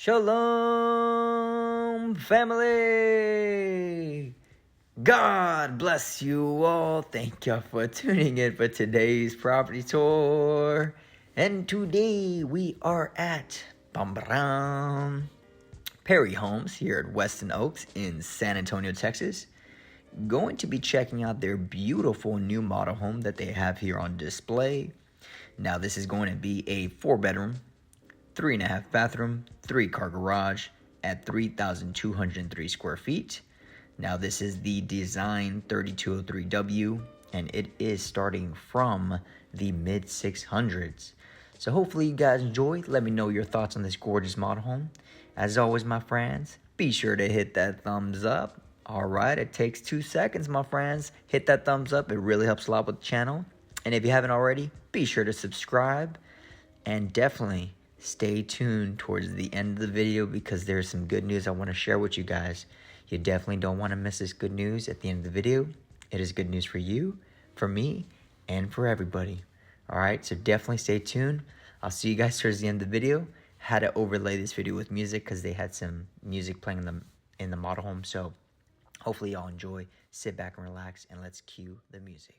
Shalom, family! God bless you all. Thank you for tuning in for today's property tour. And today we are at Perry Homes here at Weston Oaks in San Antonio, Texas. Going to be checking out their beautiful new model home that they have here on display. Now this is going to be a 4-bedroom, 3.5 bathroom, 3-car garage at 3,203 square feet. Now this is the design 3203W, and it is starting from the mid 600s. So hopefully you guys enjoy. Let me know your thoughts on this gorgeous model home. As always, my friends, be sure to hit that thumbs up. All right, it takes 2 seconds, my friends. Hit that thumbs up. It really helps a lot with the channel. And if you haven't already, be sure to subscribe and definitely stay tuned towards the end of the video because there's some good news I want to share with you guys. You definitely don't want to miss this good news at the end of the video. It is good news for you, for me, and for everybody. All right, so definitely stay tuned. I'll see you guys towards the end of the video. Had to overlay this video with music because they had some music playing in the model home. So hopefully y'all enjoy. Sit back and relax, and let's cue the music.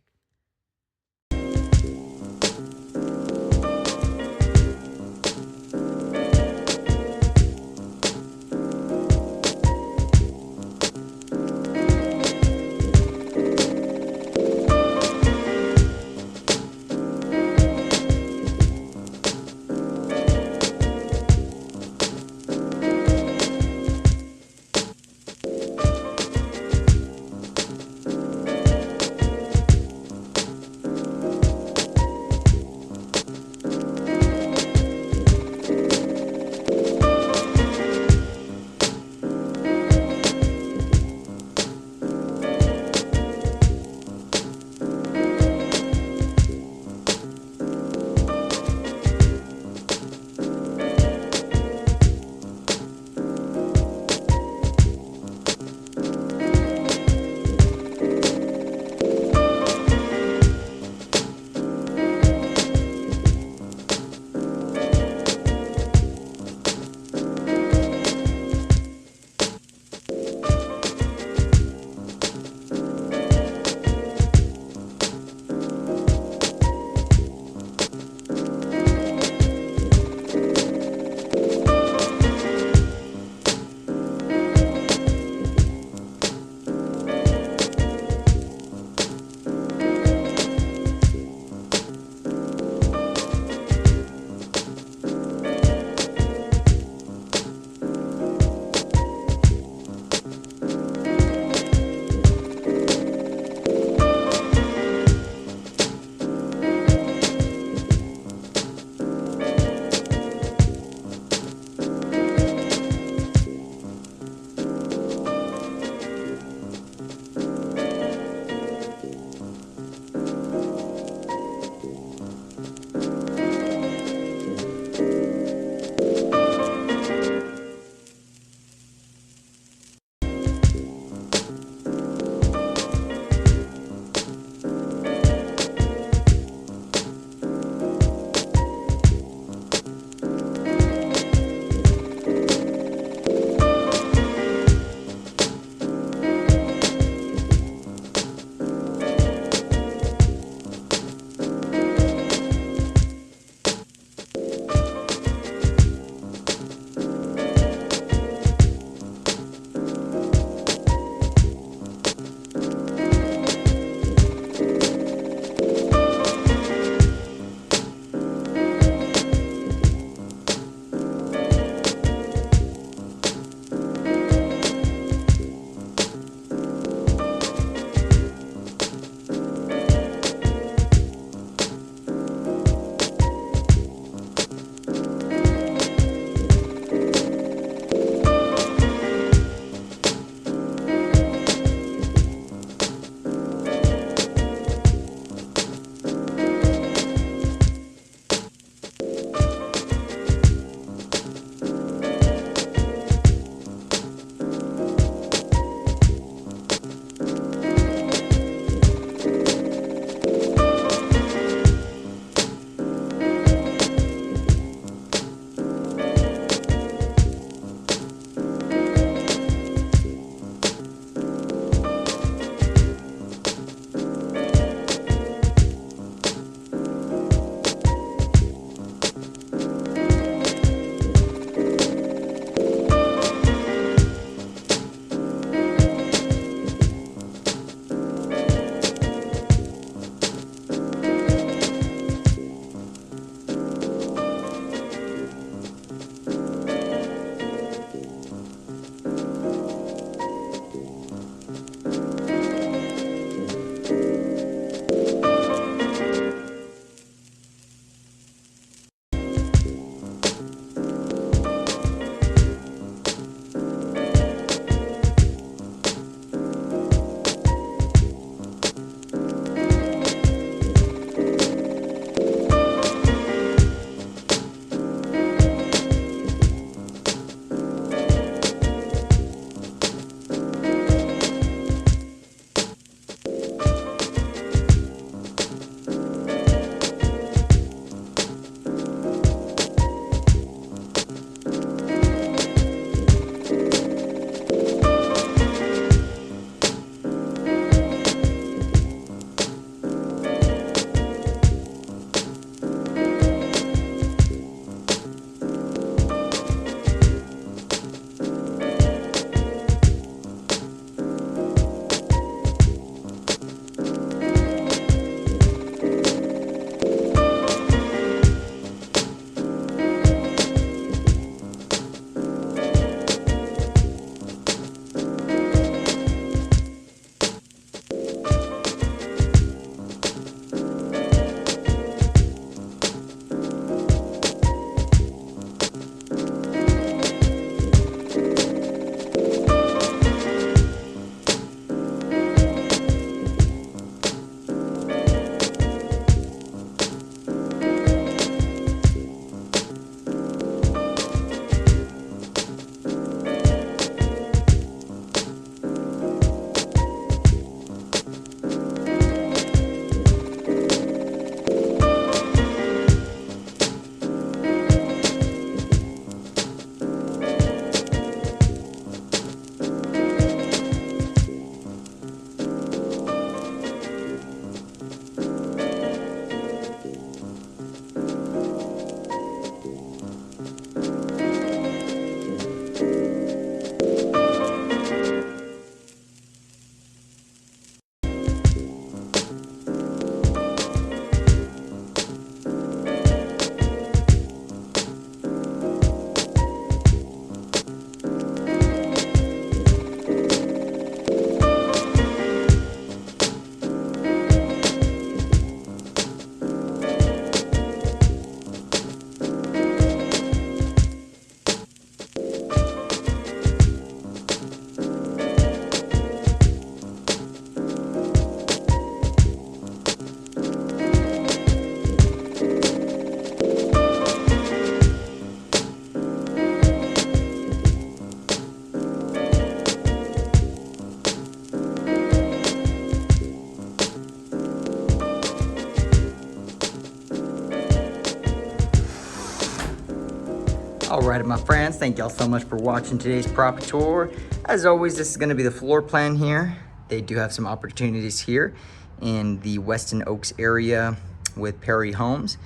Alright, my friends, thank y'all so much for watching today's property tour. As always, this is going to be the floor plan here. They do have some opportunities here in the Weston Oaks area with Perry Homes.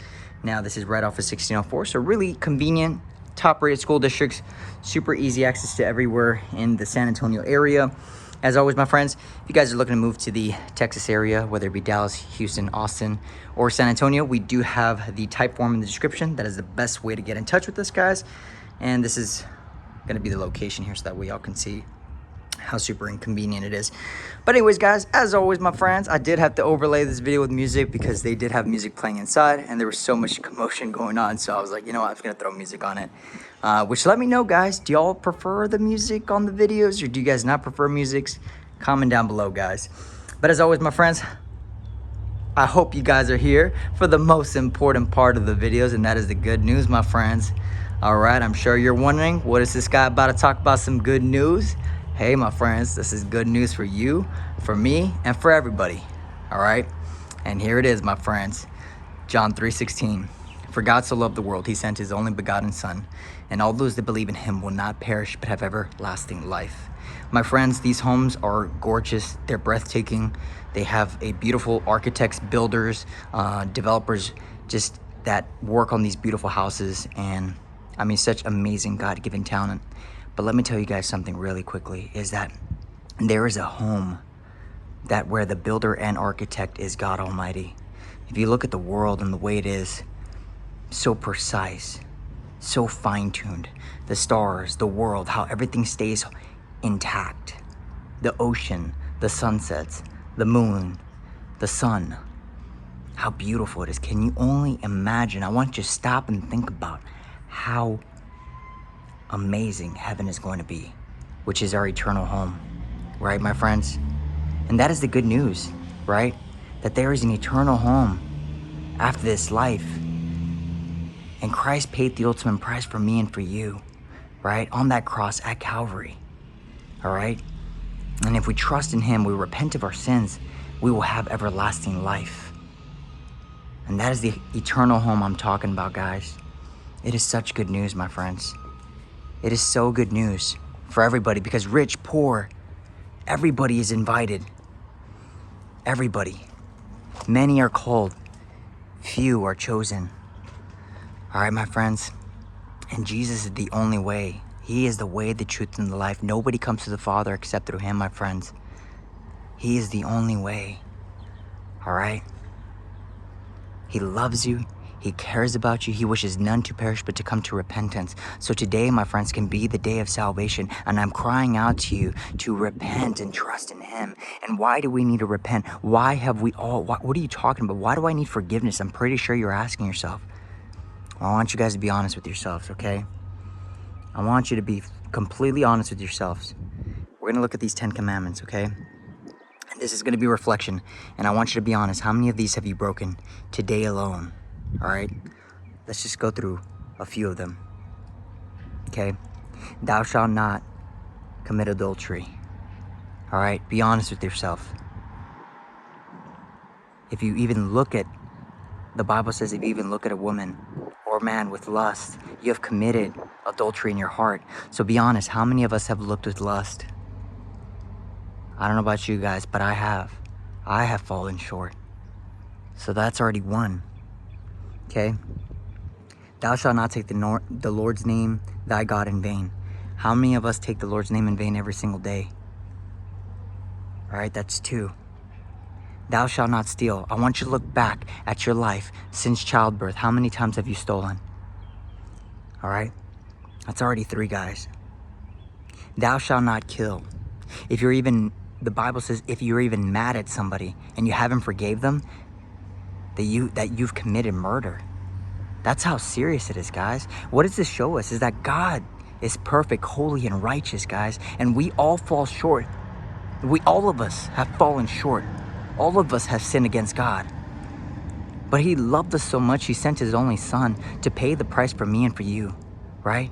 Now, this is right off of 1604, so really convenient, top-rated school districts, super easy access to everywhere in the San Antonio area. As always, my friends, if you guys are looking to move to the Texas area, whether it be Dallas, Houston, Austin, or San Antonio, we do have the type form in the description. That is the best way to get in touch with us, guys. And this is going to be the location here so that way y'all can see how super inconvenient it is. But anyways, guys, as always, my friends, I did have to overlay this video with music because they did have music playing inside and there was so much commotion going on. So I was like, you know what, I'm just going to throw music on it. Which let me know, guys, do y'all prefer the music on the videos or do you guys not prefer music? Comment down below, guys. But as always, my friends, I hope you guys are here for the most important part of the videos, and that is the good news, my friends. All right, I'm sure you're wondering, what is this guy about to talk about some good news? Hey, my friends, this is good news for you, for me, and for everybody. All right, and here it is, my friends. John 3:16. For God so loved the world, he sent his only begotten son, and all those that believe in him will not perish but have everlasting life. My friends, these homes are gorgeous. They're breathtaking. They have a beautiful architects, builders, developers, just that work on these beautiful houses. And I mean, such amazing God-given talent. But let me tell you guys something really quickly, is that there is a home that where the builder and architect is God Almighty. If you look at the world and the way it is, so precise, so fine-tuned, the stars, the world, how everything stays intact, the ocean, the sunsets, the moon, the sun, how beautiful it is. Can you only imagine? I want you to stop and think about how amazing heaven is going to be, which is our eternal home, right, my friends? And that is the good news, right? That there is an eternal home after this life. And Christ paid the ultimate price for me and for you, right? On that cross at Calvary, all right? And if we trust in him, we repent of our sins, we will have everlasting life. And that is the eternal home I'm talking about, guys. It is such good news, my friends. It is so good news for everybody because rich, poor, everybody is invited. Everybody. Many are called, few are chosen. All right, my friends, and Jesus is the only way. He is the way, the truth, and the life. Nobody comes to the Father except through him, my friends. He is the only way, all right? He loves you. He cares about you. He wishes none to perish but to come to repentance. So today, my friends, can be the day of salvation, and I'm crying out to you to repent and trust in him. And why do we need to repent? Why have we all, what are you talking about? Why do I need forgiveness? I'm pretty sure you're asking yourself. I want you guys to be honest with yourselves, okay? I want you to be completely honest with yourselves. We're going to look at these 10 commandments, okay? And this is going to be reflection. And I want you to be honest. How many of these have you broken today alone? All right? Let's just go through a few of them, okay? Thou shalt not commit adultery. All right? Be honest with yourself. If you even look at, the Bible says if you even look at a woman or man with lust, you have committed adultery in your heart. So be honest, how many of us have looked with lust? I don't know about you guys, but I have. I have fallen short. So that's already one. Okay? Thou shalt not take the Lord's name, thy God, in vain. How many of us take the Lord's name in vain every single day? All right, that's 2. Thou shalt not steal. I want you to look back at your life since childbirth. How many times have you stolen? All right? That's already 3, guys. Thou shalt not kill. If you're even, the Bible says, if you're even mad at somebody and you haven't forgave them, that you've committed murder. That's how serious it is, guys. What does this show us? Is that God is perfect, holy, and righteous, guys. And we all fall short. All of us have fallen short. All of us have sinned against God. But he loved us so much, he sent his only son to pay the price for me and for you, right?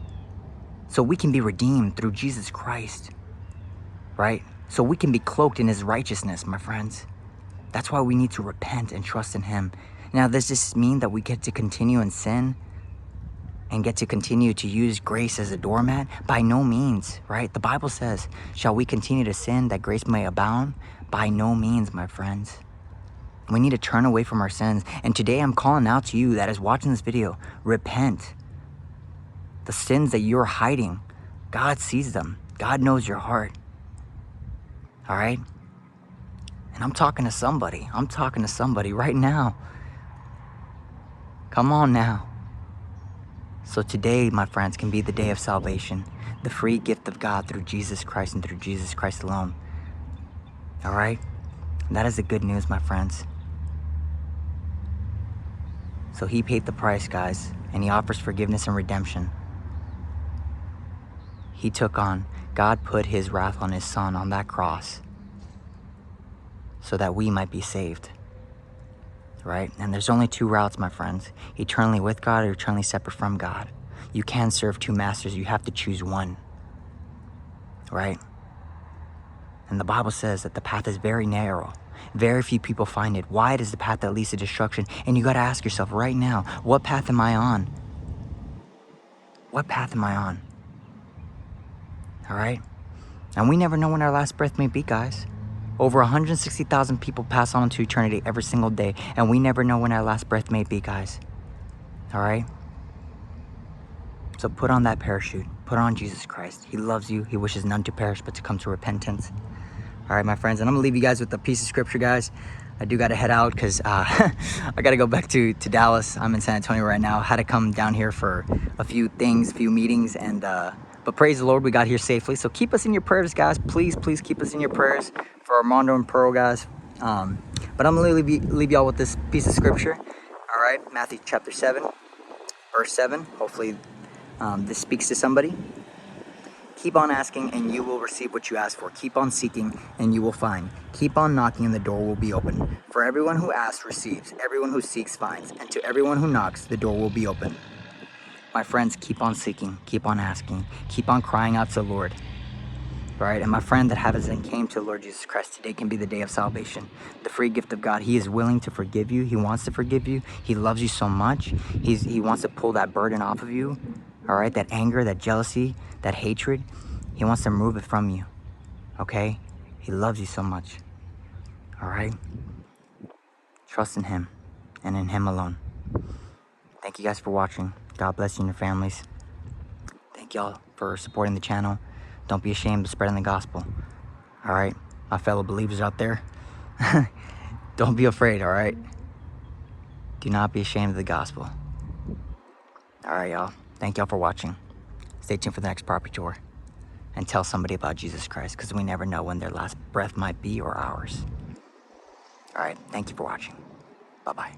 So we can be redeemed through Jesus Christ, right? So we can be cloaked in his righteousness, my friends. That's why we need to repent and trust in him. Now, does this mean that we get to continue in sin? and get to continue to use grace as a doormat? By no means, right? The Bible says, shall we continue to sin that grace may abound? By no means, my friends. We need to turn away from our sins. And today I'm calling out to you that is watching this video, repent. The sins that you're hiding, God sees them. God knows your heart. All right? And I'm talking to somebody. I'm talking to somebody right now. Come on now. So today, my friends, can be the day of salvation. The free gift of God through Jesus Christ and through Jesus Christ alone. All right? And that is the good news, my friends. So he paid the price, guys. And he offers forgiveness and redemption. He took on, God put his wrath on his son on that cross so that we might be saved, right? And there's only two routes, my friends, eternally with God or eternally separate from God. You can't serve two masters. You have to choose one, right? And the Bible says that the path is very narrow. Very few people find it. Wide is the path that leads to destruction. And you got to ask yourself right now, what path am I on? What path am I on? All right? And we never know when our last breath may be, guys. Over 160,000 people pass on to eternity every single day, and we never know when our last breath may be, guys. All right? So put on that parachute. Put on Jesus Christ. He loves you. He wishes none to perish, but to come to repentance. All right, my friends, and I'm going to leave you guys with a piece of scripture, guys. I do got to head out because I got to go back to Dallas. I'm in San Antonio right now. Had to come down here for a few things, few meetings, and but praise the Lord, we got here safely. So keep us in your prayers, guys. Please, please keep us in your prayers for Armando and Pearl, guys. But I'm going to leave y'all with this piece of scripture. All right, Matthew chapter 7, verse 7. Hopefully this speaks to somebody. Keep on asking and you will receive what you ask for. Keep on seeking and you will find. Keep on knocking and the door will be open. For everyone who asks receives. Everyone who seeks finds. And to everyone who knocks, the door will be open. My friends, keep on seeking. Keep on asking. Keep on crying out to the Lord. Right? And my friend that hasn't came to the Lord Jesus Christ, today can be the day of salvation. The free gift of God. He is willing to forgive you. He wants to forgive you. He loves you so much. He wants to pull that burden off of you. All right? That anger, that jealousy, that hatred. He wants to remove it from you. Okay? He loves you so much. All right? Trust in him and in him alone. Thank you guys for watching. God bless you and your families. Thank y'all for supporting the channel. Don't be ashamed of spreading the gospel. All right? My fellow believers out there. Don't be afraid, all right? Do not be ashamed of the gospel. All right, y'all. Thank y'all for watching. Stay tuned for the next property tour. And tell somebody about Jesus Christ, because we never know when their last breath might be or ours. All right. Thank you for watching. Bye-bye.